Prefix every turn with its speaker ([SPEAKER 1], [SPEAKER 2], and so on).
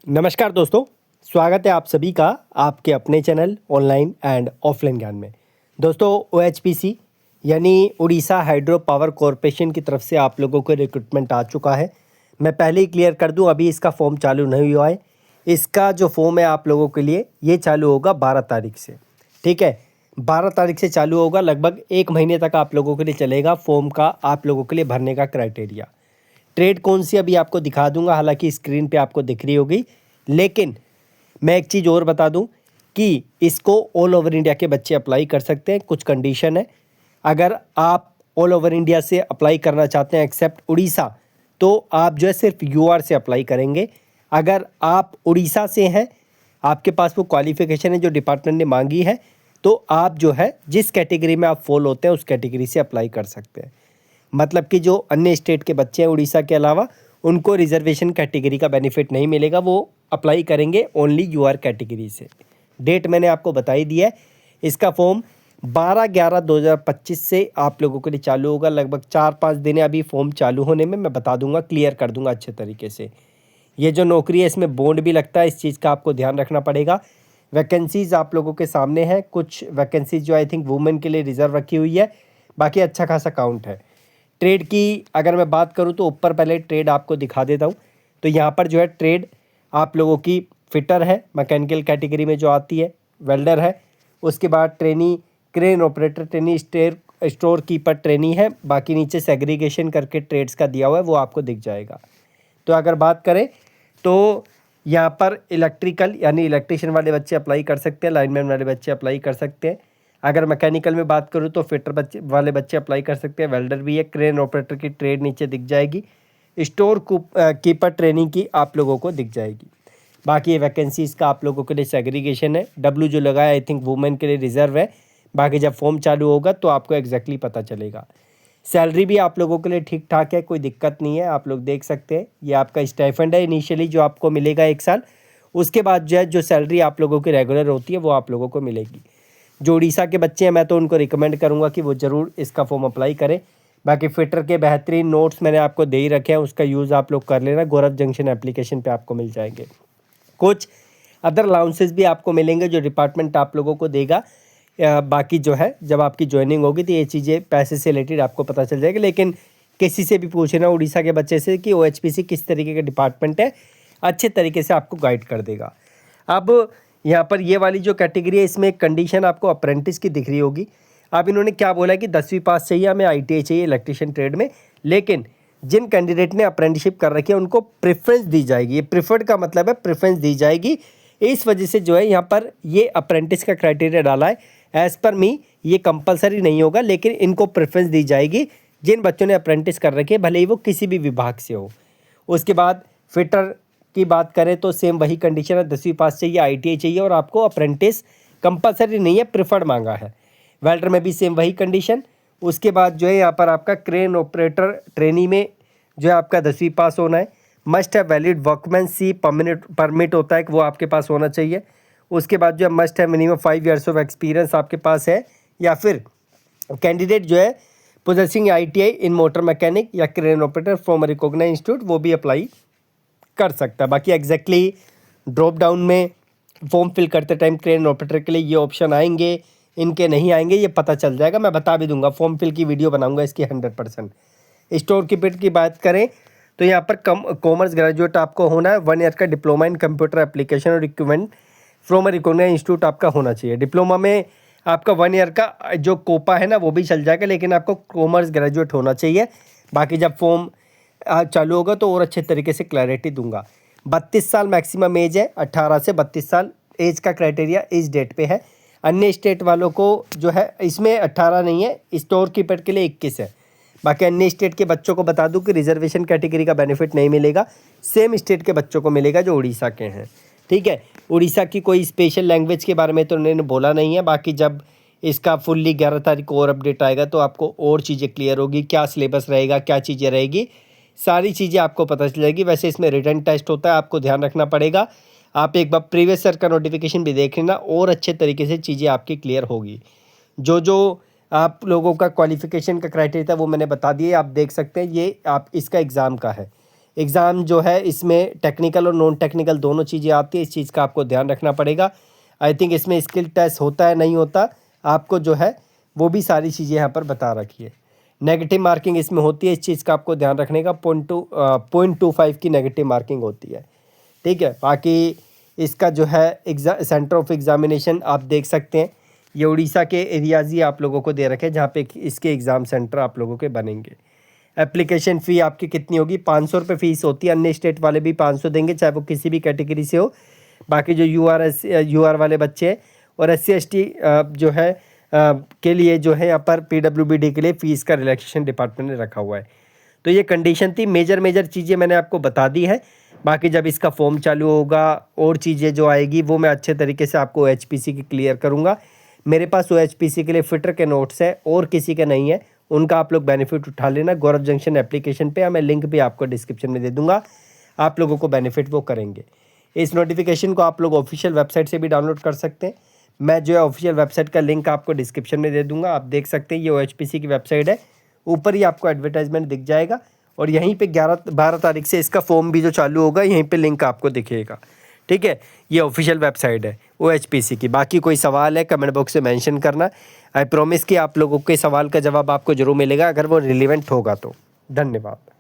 [SPEAKER 1] नमस्कार दोस्तों, स्वागत है आप सभी का आपके अपने चैनल ऑनलाइन एंड ऑफलाइन ज्ञान में। दोस्तों ओएचपीसी यानी उड़ीसा हाइड्रो पावर कॉरपोरेशन की तरफ से आप लोगों को रिक्रूटमेंट आ चुका है। मैं पहले ही क्लियर कर दूं, अभी इसका फॉर्म चालू नहीं हुआ है। इसका जो फॉर्म है आप लोगों के लिए ये चालू होगा 12 तारीख से। ठीक है, 12 तारीख से चालू होगा, लगभग 1 महीने तक आप लोगों के लिए चलेगा फॉर्म का आप लोगों के लिए भरने का क्राइटेरिया। ट्रेड कौन सी अभी आपको दिखा दूंगा, हालांकि स्क्रीन पे आपको दिख रही होगी, लेकिन मैं एक चीज़ और बता दूं कि इसको ऑल ओवर इंडिया के बच्चे अप्लाई कर सकते हैं। कुछ कंडीशन है, अगर आप ऑल ओवर इंडिया से अप्लाई करना चाहते हैं एक्सेप्ट उड़ीसा, तो आप जो है सिर्फ यूआर से अप्लाई करेंगे। अगर आप उड़ीसा से हैं, आपके पास वो क्वालिफिकेशन है जो डिपार्टमेंट ने मांगी है, तो आप जो है जिस कैटेगरी में आप फॉल होते हैं उस कैटेगरी से अप्लाई कर सकते हैं। मतलब कि जो अन्य स्टेट के बच्चे हैं उड़ीसा के अलावा, उनको रिजर्वेशन कैटेगरी का बेनिफिट नहीं मिलेगा, वो अप्लाई करेंगे ओनली यूआर कैटेगरी से। डेट मैंने आपको बता ही दिया है। इसका फॉर्म 12/11/2025 से आप लोगों के लिए चालू होगा। लगभग 4-5 दिन है अभी फॉर्म चालू होने में, मैं बता दूंगा, क्लियर कर दूंगा अच्छे तरीके से। ये जो नौकरी है इसमें बॉन्ड भी लगता है, इस चीज़ का आपको ध्यान रखना पड़ेगा। वैकेंसीज़ आप लोगों के सामने है, कुछ वैकेंसीज जो आई थिंक वुमेन के लिए रिजर्व रखी हुई है, बाकी अच्छा खासा काउंट है। ट्रेड की अगर मैं बात करूं तो ऊपर पहले ट्रेड आपको दिखा देता हूं। तो यहाँ पर जो है ट्रेड आप लोगों की फिटर है, मैकेनिकल कैटेगरी में जो आती है, वेल्डर है, उसके बाद trainee crane operator, trainee store keeper trainee है। बाकी नीचे सेग्रीगेशन करके ट्रेड्स का दिया हुआ है, वो आपको दिख जाएगा। तो अगर बात करें तो यहाँ पर इलेक्ट्रिकल यानी इलेक्ट्रिशियन वाले बच्चे अप्लाई कर सकते हैं, लाइनमैन वाले बच्चे अप्लाई कर सकते हैं। अगर मैकेनिकल में बात करूँ तो फिटर वाले बच्चे अप्लाई कर सकते हैं, वेल्डर भी है, क्रेन ऑपरेटर की ट्रेड नीचे दिख जाएगी, स्टोर कीपर ट्रेनिंग की आप लोगों को दिख जाएगी। बाकी ये वैकेंसीज़ का आप लोगों के लिए सेग्रीगेशन है। डब्ल्यू जो लगा है आई थिंक वुमेन के लिए रिजर्व है। बाकी जब फॉर्म चालू होगा तो आपको एग्जैक्टली पता चलेगा। सैलरी भी आप लोगों के लिए ठीक ठाक है, कोई दिक्कत नहीं है, आप लोग देख सकते हैं। ये आपका स्टाइफंड है इनिशियली जो आपको मिलेगा 1 साल, उसके बाद जो है जो सैलरी आप लोगों की रेगुलर होती है वो आप लोगों को मिलेगी। जो उड़ीसा के बच्चे हैं मैं तो उनको रिकमेंड करूंगा कि वो ज़रूर इसका फॉर्म अप्लाई करें। बाकी फिटर के बेहतरीन नोट्स मैंने आपको दे ही रखे हैं, उसका यूज़ आप लोग कर लेना। गौरव जंक्शन एप्लीकेशन पे आपको मिल जाएंगे। कुछ अदर अलाउंसेस भी आपको मिलेंगे जो डिपार्टमेंट आप लोगों को देगा। बाकी जो है जब आपकी ज्वाइनिंग होगी तो ये चीज़ें पैसे से रिलेटेड आपको पता चल जाएगी। लेकिन किसी से भी पूछना उड़ीसा के बच्चे से कि ओएचपीसी किस तरीके का डिपार्टमेंट है, अच्छे तरीके से आपको गाइड कर देगा। अब यहाँ पर ये वाली जो कैटेगरी है इसमें एक कंडीशन आपको अप्रेंटिस की दिख रही होगी। अब इन्होंने क्या बोला है कि 10वीं पास चाहिए, हमें आईटीआई चाहिए इलेक्ट्रिशियन ट्रेड में, लेकिन जिन कैंडिडेट ने अप्रेंटिसशिप कर रखी है उनको प्रेफरेंस दी जाएगी। ये प्रिफर्ड का मतलब है प्रेफरेंस दी जाएगी। इस वजह से जो है यहाँ पर ये अप्रेंटिस का क्राइटेरिया डाला है। एज़ पर मी ये कंपलसरी नहीं होगा, लेकिन इनको प्रेफरेंस दी जाएगी जिन बच्चों ने अप्रेंटिस कर रखी है, भले ही वो किसी भी विभाग से हो। उसके बाद फिटर की बात करें तो सेम वही कंडीशन है, 10वीं पास चाहिए, आईटीआई चाहिए और आपको अप्रेंटिस कंपलसरी नहीं है, प्रिफर्ड मांगा है। वेल्डर में भी सेम वही कंडीशन। उसके बाद जो है यहाँ पर आपका क्रेन ऑपरेटर ट्रेनी में जो है आपका 10वीं पास होना है। मस्ट है वैलिड वर्कमैनशिप परमिट होता है कि वो आपके पास होना चाहिए। उसके बाद जो है मस्ट है मिनिमम 5 ईयर्स ऑफ एक्सपीरियंस आपके पास है, या फिर कैंडिडेट जो है possessing ITI in motor mechanic या crane operator from recognised institute, वो भी अप्लाई कर सकता है। बाकी एग्जैक्टली ड्रॉप डाउन में फॉर्म फिल करते टाइम क्रेन ऑपरेटर के लिए ये ऑप्शन आएंगे, इनके नहीं आएंगे, ये पता चल जाएगा। मैं बता भी दूंगा, फॉर्म फिल की वीडियो बनाऊंगा इसकी 100%। स्टोर कीपर की बात करें तो यहाँ पर कॉमर्स ग्रेजुएट आपको होना है। 1 ईयर का डिप्लोमा इन कंप्यूटर एप्लीकेशन और इक्विपमेंट फ्रॉम रिकॉग्नाइज्ड इंस्टीट्यूट आपका होना चाहिए। डिप्लोमा में आपका 1 ईयर का जो कोपा है ना वो भी चल जाएगा, लेकिन आपको कॉमर्स ग्रेजुएट होना चाहिए। बाकी जब फॉर्म चालू होगा तो और अच्छे तरीके से क्लैरिटी दूंगा। 32 साल मैक्सिमम एज है, 18 से 32 साल एज का क्राइटेरिया इस डेट पे है। अन्य स्टेट वालों को जो है इसमें 18 नहीं है, स्टोर कीपर के लिए 21 है। बाकी अन्य स्टेट के बच्चों को बता दूं कि रिजर्वेशन कैटेगरी का बेनिफिट नहीं मिलेगा, सेम स्टेट के बच्चों को मिलेगा जो उड़ीसा के हैं। ठीक है, उड़ीसा की कोई स्पेशल लैंग्वेज के बारे में तो उन्होंने बोला नहीं है। बाकी जब इसका फुल्ली 11 तारीख को और अपडेट आएगा तो आपको और चीज़ें क्लियर होगी, क्या सिलेबस रहेगा, क्या चीज़ें रहेगी, सारी चीज़ें आपको पता चल जाएगी। वैसे इसमें रिटन टेस्ट होता है, आपको ध्यान रखना पड़ेगा। आप एक बार प्रीवियस ईयर का नोटिफिकेशन भी देख लेना और अच्छे तरीके से चीज़ें आपकी क्लियर होगी। जो जो आप लोगों का क्वालिफिकेशन का क्राइटेरिया था वो मैंने बता दिए, आप देख सकते हैं। ये आप इसका एग्ज़ाम का है, एग्ज़ाम जो है इसमें टेक्निकल और नॉन टेक्निकल दोनों चीज़ें आती है, इस चीज़ का आपको ध्यान रखना पड़ेगा। आई थिंक इसमें स्किल टेस्ट होता है नहीं होता, आपको जो है वो भी सारी चीज़ें यहाँ पर बता रखी है। नेगेटिव मार्किंग इसमें होती है, इस चीज़ का आपको ध्यान रखने का। 0.25 की नेगेटिव मार्किंग होती है, ठीक है। बाकी इसका जो है सेंटर ऑफ एग्ज़ामिनेशन आप देख सकते हैं, ये उड़ीसा के एरियाज़ ही आप लोगों को दे रखे हैं जहाँ पे इसके एग्ज़ाम सेंटर आप लोगों के बनेंगे। एप्लीकेशन फ़ी आपकी कितनी होगी? 500 रुपये फ़ीस होती है। अन्य स्टेट वाले भी 500 देंगे, चाहे वो किसी भी कैटेगरी से हो। बाकी जो यूआर वाले बच्चे हैं और SC/ST जो है के लिए जो है यहाँ पर PWBD के लिए फ़ीस का रिलैक्सेशन डिपार्टमेंट ने रखा हुआ है। तो ये कंडीशन थी, मेजर चीज़ें मैंने आपको बता दी है। बाकी जब इसका फॉर्म चालू होगा और चीज़ें जो आएगी वो मैं अच्छे तरीके से आपको OHPC की क्लियर करूँगा। मेरे पास OHPC के लिए फिटर के नोट्स है और किसी के नहीं है, उनका आप लोग बेनिफिट उठा लेना। गौरव जंक्शन एप्लीकेशन पे मैं लिंक भी आपको डिस्क्रिप्शन में दे दूंगा, आप लोगों को बेनिफिट वो करेंगे। इस नोटिफिकेशन को आप लोग ऑफिशियल वेबसाइट से भी डाउनलोड कर सकते हैं। मैं जो है ऑफिशियल वेबसाइट का लिंक आपको डिस्क्रिप्शन में दे दूंगा, आप देख सकते हैं। ये OHPC की वेबसाइट है, ऊपर ही आपको एडवर्टाइजमेंट दिख जाएगा और यहीं पे 12 तारीख से इसका फॉर्म भी जो चालू होगा यहीं पे लिंक आपको दिखेगा, ठीक है। ये ऑफिशियल वेबसाइट है OHPC की। बाकी कोई सवाल है कमेंट बॉक्स में मेंशन करना। आई प्रॉमिस कि आप लोगों के सवाल का जवाब आपको जरूर मिलेगा अगर वो रिलेवेंट होगा तो। धन्यवाद।